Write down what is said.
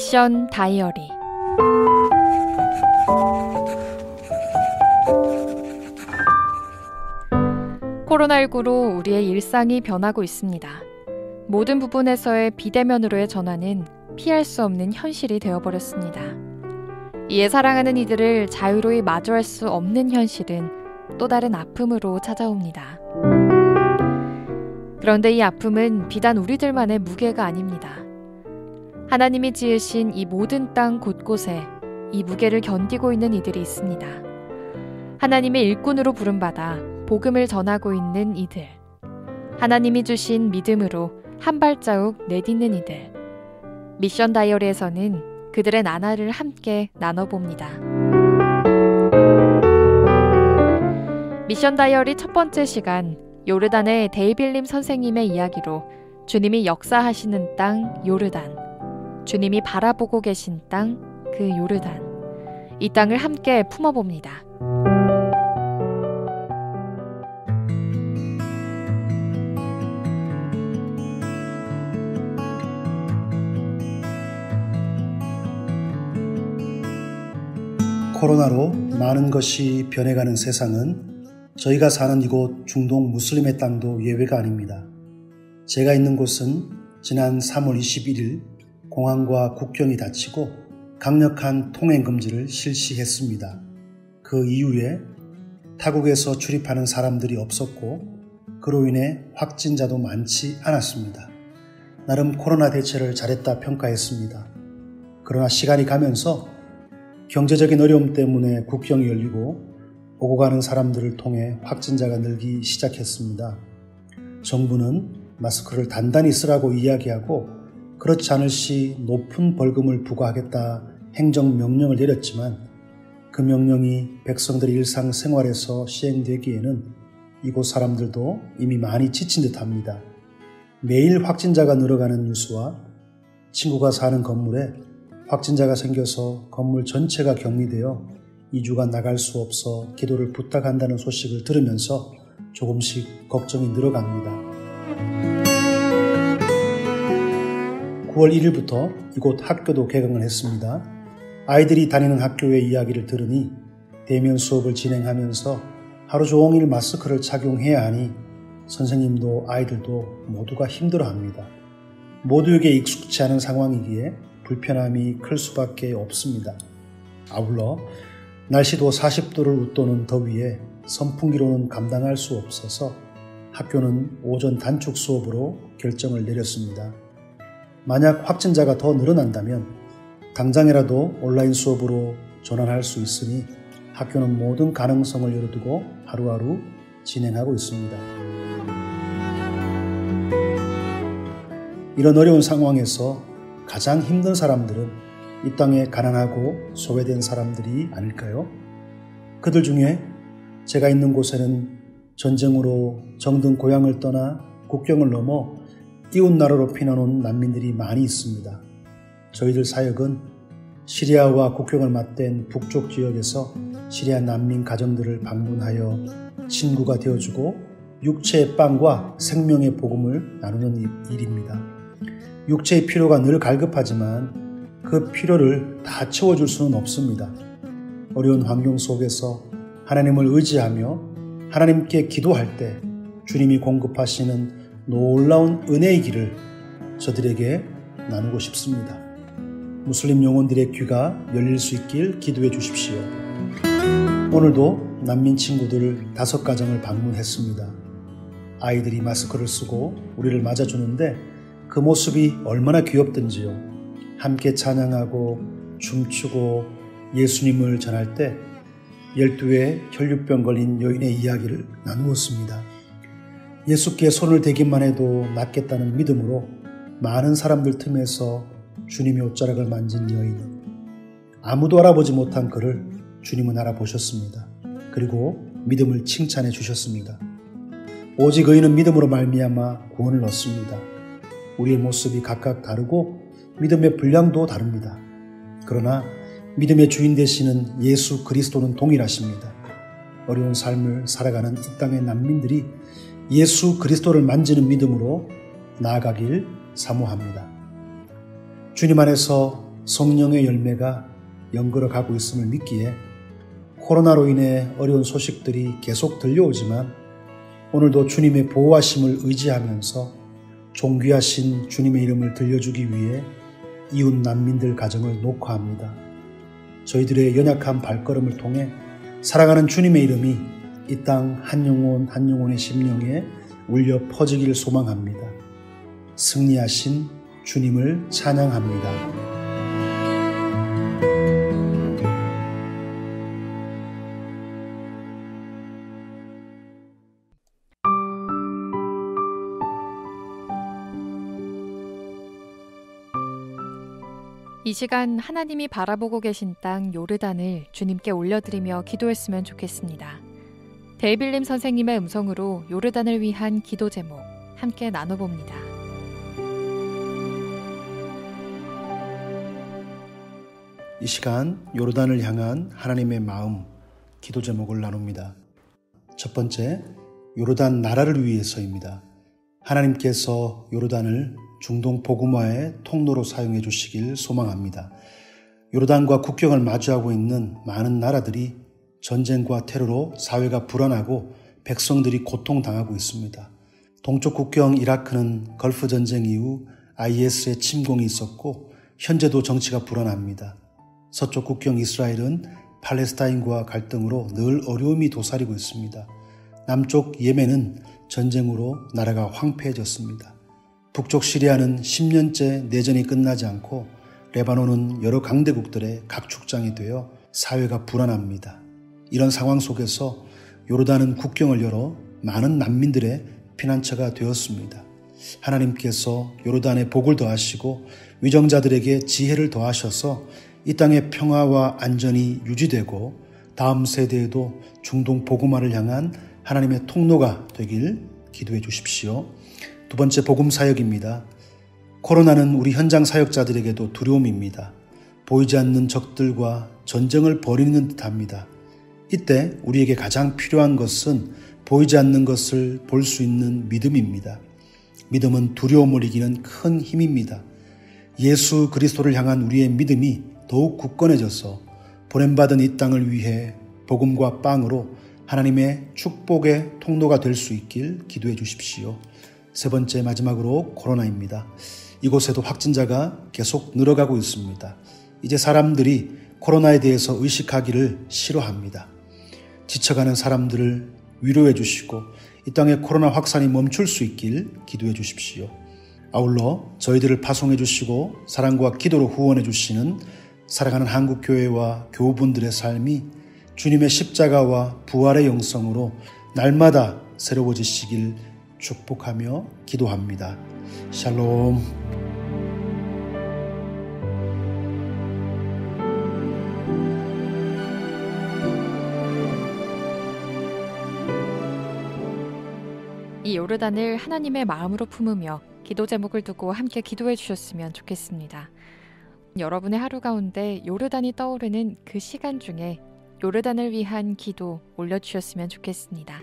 미션 다이어리. 코로나19로 우리의 일상이 변하고 있습니다. 모든 부분에서의 비대면으로의 전환은 피할 수 없는 현실이 되어버렸습니다. 이에 사랑하는 이들을 자유로이 마주할 수 없는 현실은 또 다른 아픔으로 찾아옵니다. 그런데 이 아픔은 비단 우리들만의 무게가 아닙니다. 하나님이 지으신 이 모든 땅 곳곳에 이 무게를 견디고 있는 이들이 있습니다. 하나님의 일꾼으로 부름받아 복음을 전하고 있는 이들. 하나님이 주신 믿음으로 한 발자국 내딛는 이들. 미션 다이어리에서는 그들의 나날을 함께 나눠봅니다. 미션 다이어리 첫 번째 시간, 요르단의 데이빌림 선생님의 이야기로 주님이 역사하시는 땅 요르단, 주님이 바라보고 계신 땅 그 요르단, 이 땅을 함께 품어봅니다. 코로나로 많은 것이 변해가는 세상은 저희가 사는 이곳 중동 무슬림의 땅도 예외가 아닙니다. 제가 있는 곳은 지난 3월 21일 공항과 국경이 닫히고 강력한 통행 금지를 실시했습니다. 그 이후에 타국에서 출입하는 사람들이 없었고 그로 인해 확진자도 많지 않았습니다. 나름 코로나 대처를 잘했다 평가했습니다. 그러나 시간이 가면서 경제적인 어려움 때문에 국경이 열리고 오고 가는 사람들을 통해 확진자가 늘기 시작했습니다. 정부는 마스크를 단단히 쓰라고 이야기하고 그렇지 않을 시 높은 벌금을 부과하겠다 행정명령을 내렸지만 그 명령이 백성들의 일상생활에서 시행되기에는 이곳 사람들도 이미 많이 지친 듯합니다. 매일 확진자가 늘어가는 뉴스와 친구가 사는 건물에 확진자가 생겨서 건물 전체가 격리되어 2주간 나갈 수 없어 기도를 부탁한다는 소식을 들으면서 조금씩 걱정이 늘어갑니다. 9월 1일부터 이곳 학교도 개강을 했습니다. 아이들이 다니는 학교의 이야기를 들으니 대면 수업을 진행하면서 하루 종일 마스크를 착용해야 하니 선생님도 아이들도 모두가 힘들어합니다. 모두에게 익숙치 않은 상황이기에 불편함이 클 수밖에 없습니다. 아울러 날씨도 40도를 웃도는 더위에 선풍기로는 감당할 수 없어서 학교는 오전 단축 수업으로 결정을 내렸습니다. 만약 확진자가 더 늘어난다면 당장이라도 온라인 수업으로 전환할 수 있으니 학교는 모든 가능성을 열어두고 하루하루 진행하고 있습니다. 이런 어려운 상황에서 가장 힘든 사람들은 이 땅에 가난하고 소외된 사람들이 아닐까요? 그들 중에 제가 있는 곳에는 전쟁으로 정든 고향을 떠나 국경을 넘어 이웃나라로 피난온 난민들이 많이 있습니다. 저희들 사역은 시리아와 국경을 맞댄 북쪽 지역에서 시리아 난민 가정들을 방문하여 친구가 되어주고 육체의 빵과 생명의 복음을 나누는 일입니다. 육체의 필요가 늘 갈급하지만 그 필요를 다 채워줄 수는 없습니다. 어려운 환경 속에서 하나님을 의지하며 하나님께 기도할 때 주님이 공급하시는 놀라운 은혜의 길을 저들에게 나누고 싶습니다. 무슬림 영혼들의 귀가 열릴 수 있길 기도해 주십시오. 오늘도 난민 친구들 5가정을 방문했습니다. 아이들이 마스크를 쓰고 우리를 맞아주는데 그 모습이 얼마나 귀엽던지요. 함께 찬양하고 춤추고 예수님을 전할 때 12의 혈류병 걸린 여인의 이야기를 나누었습니다. 예수께 손을 대기만 해도 낫겠다는 믿음으로 많은 사람들 틈에서 주님의 옷자락을 만진 여인은 아무도 알아보지 못한 그를 주님은 알아보셨습니다. 그리고 믿음을 칭찬해 주셨습니다. 오직 의인은 믿음으로 말미암아 구원을 얻습니다. 우리의 모습이 각각 다르고 믿음의 분량도 다릅니다. 그러나 믿음의 주인 되시는 예수 그리스도는 동일하십니다. 어려운 삶을 살아가는 이 땅의 난민들이 예수 그리스도를 만지는 믿음으로 나아가길 사모합니다. 주님 안에서 성령의 열매가 연걸어 가고 있음을 믿기에 코로나로 인해 어려운 소식들이 계속 들려오지만 오늘도 주님의 보호하심을 의지하면서 존귀하신 주님의 이름을 들려주기 위해 이웃 난민들 가정을 녹화합니다. 저희들의 연약한 발걸음을 통해 살아가는 주님의 이름이 이 땅 한 영혼 한 영혼의 심령에 울려 퍼지기를 소망합니다. 승리하신 주님을 찬양합니다. 이 시간 하나님이 바라보고 계신 땅 요르단을 주님께 올려드리며 기도했으면 좋겠습니다. 데이빌림 선생님의 음성으로 요르단을 위한 기도 제목 함께 나눠봅니다. 이 시간 요르단을 향한 하나님의 마음 기도 제목을 나눕니다. 첫 번째, 요르단 나라를 위해서입니다. 하나님께서 요르단을 중동 복음화의 통로로 사용해 주시길 소망합니다. 요르단과 국경을 마주하고 있는 많은 나라들이 전쟁과 테러로 사회가 불안하고 백성들이 고통당하고 있습니다. 동쪽 국경 이라크는 걸프 전쟁 이후 IS의 침공이 있었고 현재도 정치가 불안합니다. 서쪽 국경 이스라엘은 팔레스타인과 갈등으로 늘 어려움이 도사리고 있습니다. 남쪽 예멘은 전쟁으로 나라가 황폐해졌습니다. 북쪽 시리아는 10년째 내전이 끝나지 않고 레바논은 여러 강대국들의 각축장이 되어 사회가 불안합니다. 이런 상황 속에서 요르단은 국경을 열어 많은 난민들의 피난처가 되었습니다. 하나님께서 요르단에 복을 더하시고 위정자들에게 지혜를 더하셔서 이 땅의 평화와 안전이 유지되고 다음 세대에도 중동 복음화를 향한 하나님의 통로가 되길 기도해 주십시오. 두 번째 복음 사역입니다. 코로나는 우리 현장 사역자들에게도 두려움입니다. 보이지 않는 적들과 전쟁을 벌이는 듯합니다. 이때 우리에게 가장 필요한 것은 보이지 않는 것을 볼 수 있는 믿음입니다. 믿음은 두려움을 이기는 큰 힘입니다. 예수 그리스도를 향한 우리의 믿음이 더욱 굳건해져서 보냄받은 이 땅을 위해 복음과 빵으로 하나님의 축복의 통로가 될 수 있길 기도해 주십시오. 세 번째 마지막으로 코로나입니다. 이곳에도 확진자가 계속 늘어가고 있습니다. 이제 사람들이 코로나에 대해서 의식하기를 싫어합니다. 지쳐가는 사람들을 위로해 주시고 이 땅의 코로나 확산이 멈출 수 있길 기도해 주십시오. 아울러 저희들을 파송해 주시고 사랑과 기도로 후원해 주시는 살아가는 한국교회와 교우분들의 삶이 주님의 십자가와 부활의 영성으로 날마다 새로워지시길 축복하며 기도합니다. 샬롬. 이 요르단을 하나님의 마음으로 품으며 기도 제목을 두고 함께 기도해 주셨으면 좋겠습니다. 여러분의 하루 가운데 요르단이 떠오르는 그 시간 중에 요르단을 위한 기도 올려주셨으면 좋겠습니다.